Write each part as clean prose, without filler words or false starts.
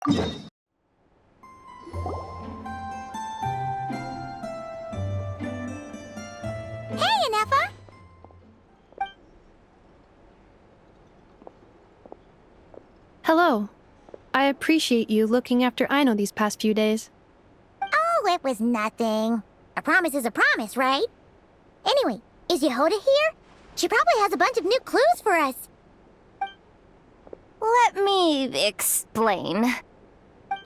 Hey, Anefa! Hello. I appreciate you looking after Aino these past few days. Oh, it was nothing. A promise is a promise, right? Anyway, is Yehoda here? She probably has a bunch of new clues for us. Let me explain.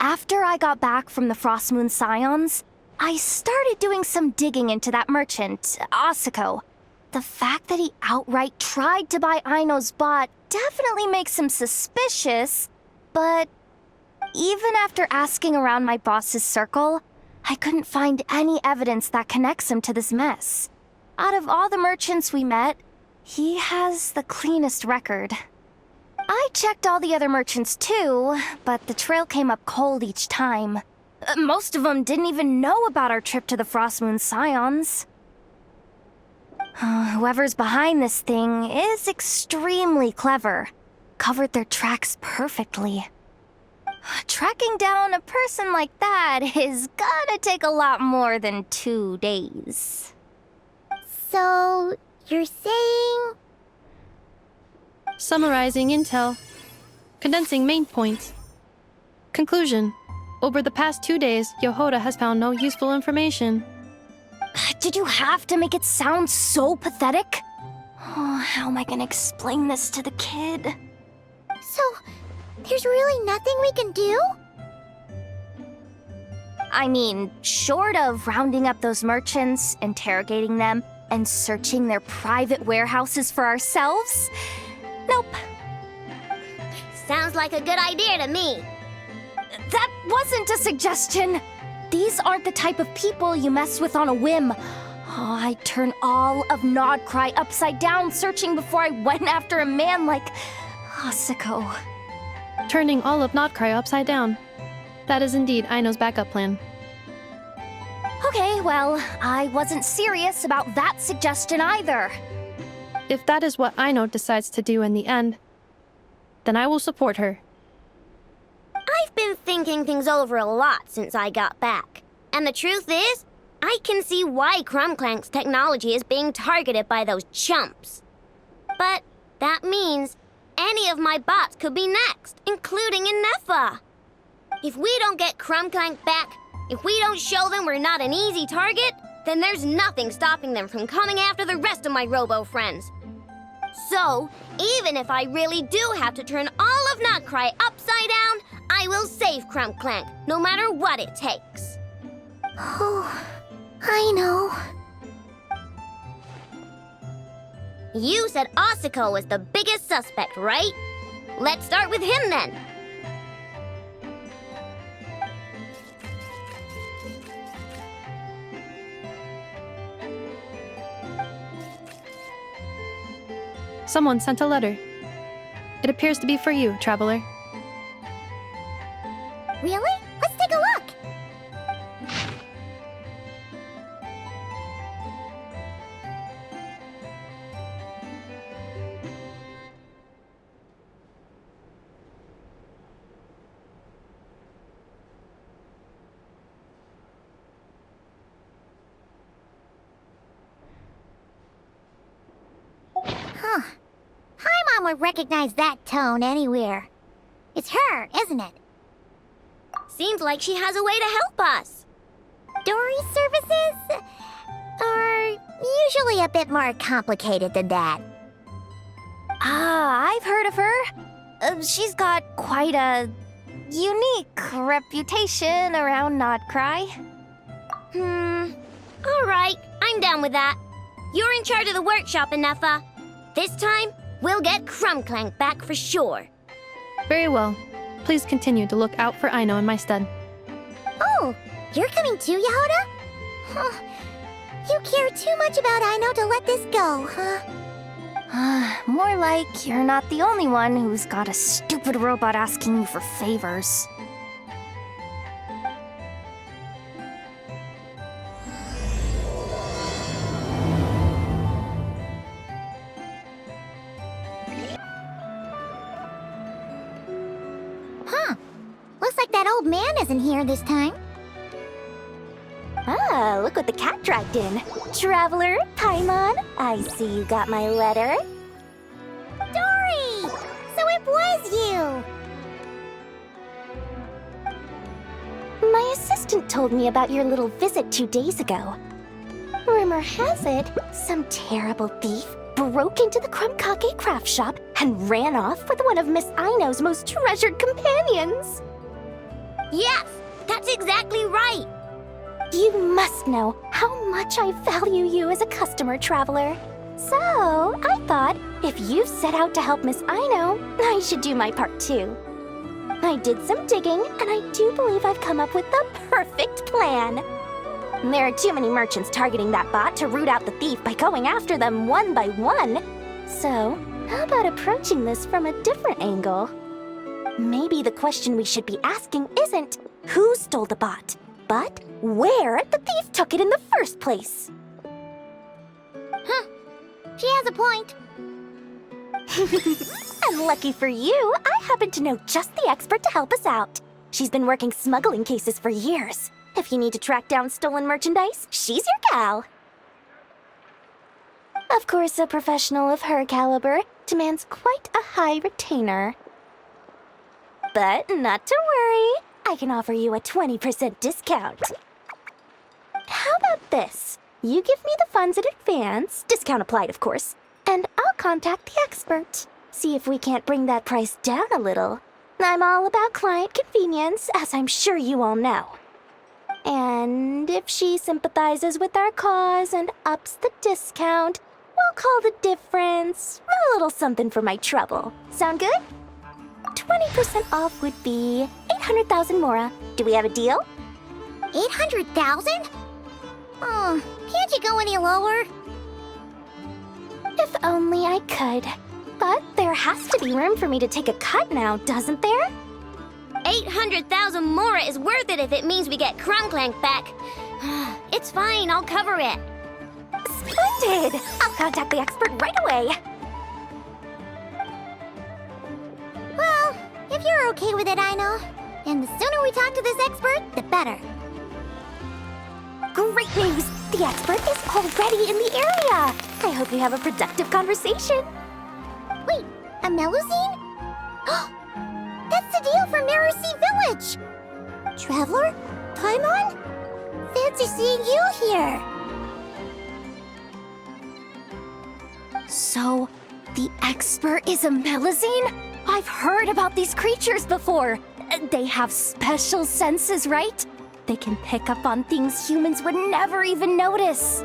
After I got back from the Frost Moon Scions, I started doing some digging into that merchant, Asako. The fact that he outright tried to buy Aino's bot definitely makes him suspicious, but even after asking around my boss's circle, I couldn't find any evidence that connects him to this mess. Out of all the merchants we met, he has the cleanest record. I checked all the other merchants too, but the trail came up cold each time. Most of them didn't even know about our trip to the Frost Moon Scions. Whoever's behind this thing is extremely clever. Covered their tracks perfectly. Tracking down a person like that is gonna take a lot more than 2 days. So, you're saying... Summarizing intel. Condensing main points. Conclusion. Over the past 2 days, Yehoda has found no useful information. Did you have to make it sound so pathetic? Oh, how am I gonna explain this to the kid? So, there's really nothing we can do? I mean, short of rounding up those merchants, interrogating them, and searching their private warehouses for ourselves? Nope. Sounds like a good idea to me. That wasn't a suggestion! These aren't the type of people you mess with on a whim. Oh, I'd turn all of Nodcry upside down searching before I went after a man like Asako. Turning all of Nodcry upside down. That is indeed Aino's backup plan. Okay, well, I wasn't serious about that suggestion either. If that is what Aino decides to do in the end, then I will support her. I've been thinking things over a lot since I got back. And the truth is, I can see why Clank's technology is being targeted by those chumps. But that means any of my bots could be next, including Inefa. If we don't get Clank back, if we don't show them we're not an easy target, then there's nothing stopping them from coming after the rest of my robo-friends. So, even if I really do have to turn all of Nodcry upside down, I will save Clank, no matter what it takes. Oh, I know. You said Asako was the biggest suspect, right? Let's start with him then. Someone sent a letter. It appears to be for you, traveler. Really? Let's take a look. Huh. Paimon would recognize that tone anywhere. It's her, isn't it? Seems like she has a way to help us. Dory services are usually a bit more complicated than that. Ah, I've heard of her. She's got quite a unique reputation around Nodcry. All right, I'm down with that. You're in charge of the workshop, Inefa. This time, we'll get Clank back for sure. Very well. Please continue to look out for Aino in my stead. Oh, you're coming too, Yehoda? Huh. You care too much about Aino to let this go, huh? More like you're not the only one who's got a stupid robot asking you for favors. Looks like that old man isn't here this time. Ah, look what the cat dragged in. Traveler, Paimon, I see you got my letter. Dory! So it was you! My assistant told me about your little visit 2 days ago. Rumor has it, some terrible thief broke into the Krumkake craft shop and ran off with one of Miss Aino's most treasured companions. Yes, that's exactly right. You must know how much I value you as a customer, Traveler. So, I thought if you set out to help Miss Aino, I should do my part too. I did some digging, and I do believe I've come up with the perfect plan. There are too many merchants targeting that bot to root out the thief by going after them one by one. So, how about approaching this from a different angle? Maybe the question we should be asking isn't who stole the bot, but where the thief took it in the first place. She has a point. And lucky for you, I happen to know just the expert to help us out. She's been working smuggling cases for years. If you need to track down stolen merchandise, she's your gal. Of course, a professional of her caliber demands quite a high retainer. But not to worry, I can offer you a 20% discount. How about this? You give me the funds in advance, discount applied of course, and I'll contact the expert. See if we can't bring that price down a little. I'm all about client convenience, as I'm sure you all know. And if she sympathizes with our cause and ups the discount, we'll call the difference a little something for my trouble. Sound good? 20% off would be 800,000 mora. Do we have a deal? 800,000? Oh, can't you go any lower? If only I could. But there has to be room for me to take a cut now, doesn't there? 800,000 mora is worth it if it means we get Clank back. It's fine, I'll cover it. Splendid! I'll contact the expert right away. Well, if you're okay with it, I know. And the sooner we talk to this expert, the better. Great news! The expert is already in the area. I hope you have a productive conversation. Wait, a Melusine? That's the deal from Narrow Sea Village! Traveler? Paimon? Fancy seeing you here! So, the expert is a Melusine? I've heard about these creatures before. They have special senses, right? They can pick up on things humans would never even notice.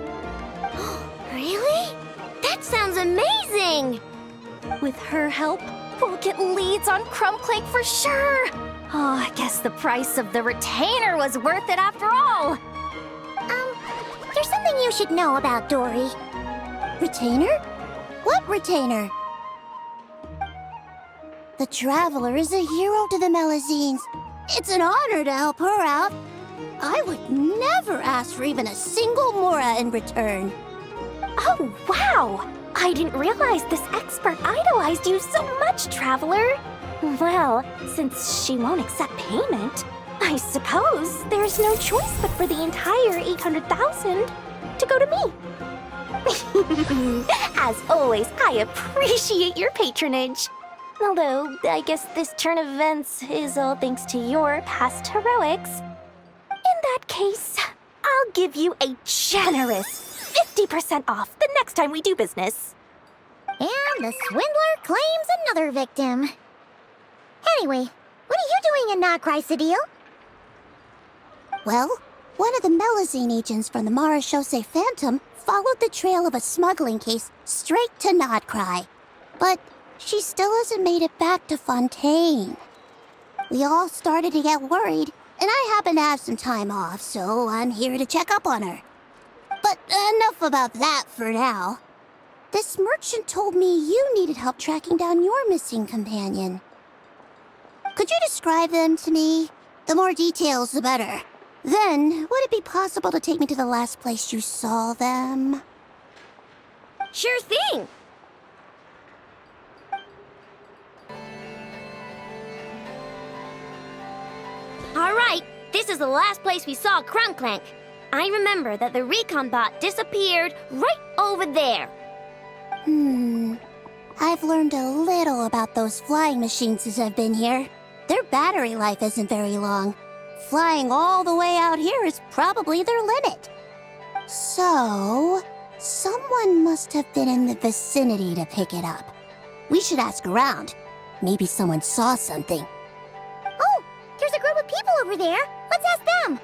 Really? That sounds amazing! With her help, we'll get leads on Clank for sure. Oh, I guess the price of the retainer was worth it after all. There's something you should know about Dory. Retainer? What retainer? The Traveler is a hero to the Melusines. It's an honor to help her out. I would never ask for even a single mora in return. Oh, wow! I didn't realize this expert idolized you so much, Traveler. Well, since she won't accept payment, I suppose there's no choice but for the entire 800,000 to go to me. As always, I appreciate your patronage. Although, I guess this turn of events is all thanks to your past heroics. In that case, I'll give you a generous 50% off the next time we do business. And the swindler claims another victim. Anyway, what are you doing in Nochrysodile? Well, one of the Melusine agents from the Marechaussee Phantom followed the trail of a smuggling case straight to Nodcry. But she still hasn't made it back to Fontaine. We all started to get worried, and I happen to have some time off, so I'm here to check up on her. But enough about that for now. This merchant told me you needed help tracking down your missing companion. Could you describe them to me? The more details, the better. Then, would it be possible to take me to the last place you saw them? Sure thing! this is the last place we saw Clank. I remember that the recon bot disappeared right over there. I've learned a little about those flying machines since I've been here. Their battery life isn't very long. Flying all the way out here is probably their limit. So, someone must have been in the vicinity to pick it up. We should ask around. Maybe someone saw something. Oh, there's a group of people over there. Let's ask them.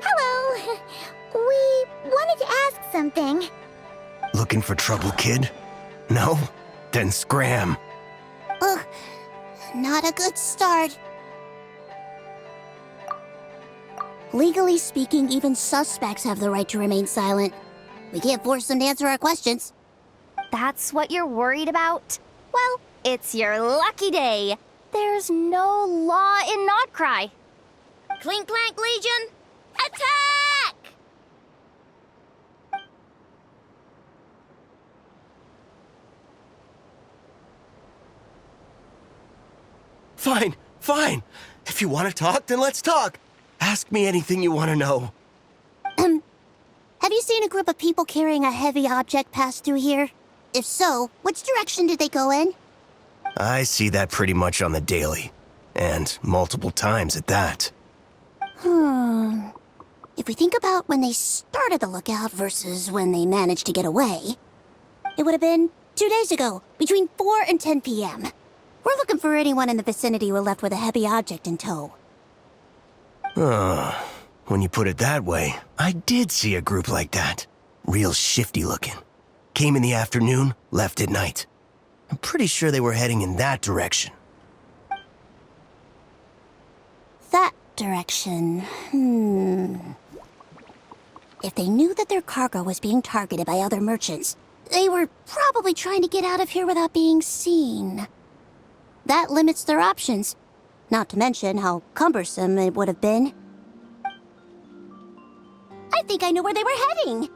Hello. We wanted to ask something. Looking for trouble, kid? No? Then scram. Ugh, not a good start. Legally speaking, even suspects have the right to remain silent. We can't force them to answer our questions. That's what you're worried about? Well, it's your lucky day. There's no law in Notcry. Clink Clank Legion, attack! Fine. If you want to talk, then let's talk. Ask me anything you want to know. Have you seen a group of people carrying a heavy object pass through here? If so, which direction did they go in? I see that pretty much on the daily. And multiple times at that. If we think about when they started the lookout versus when they managed to get away, it would have been 2 days ago, between 4 and 10 p.m. We're looking for anyone in the vicinity who left with a heavy object in tow. When you put it that way, I did see a group like that. Real shifty looking. Came in the afternoon, left at night. I'm pretty sure they were heading in that direction. That direction, If they knew that their cargo was being targeted by other merchants, they were probably trying to get out of here without being seen. That limits their options, not to mention how cumbersome it would have been. I think I know where they were heading.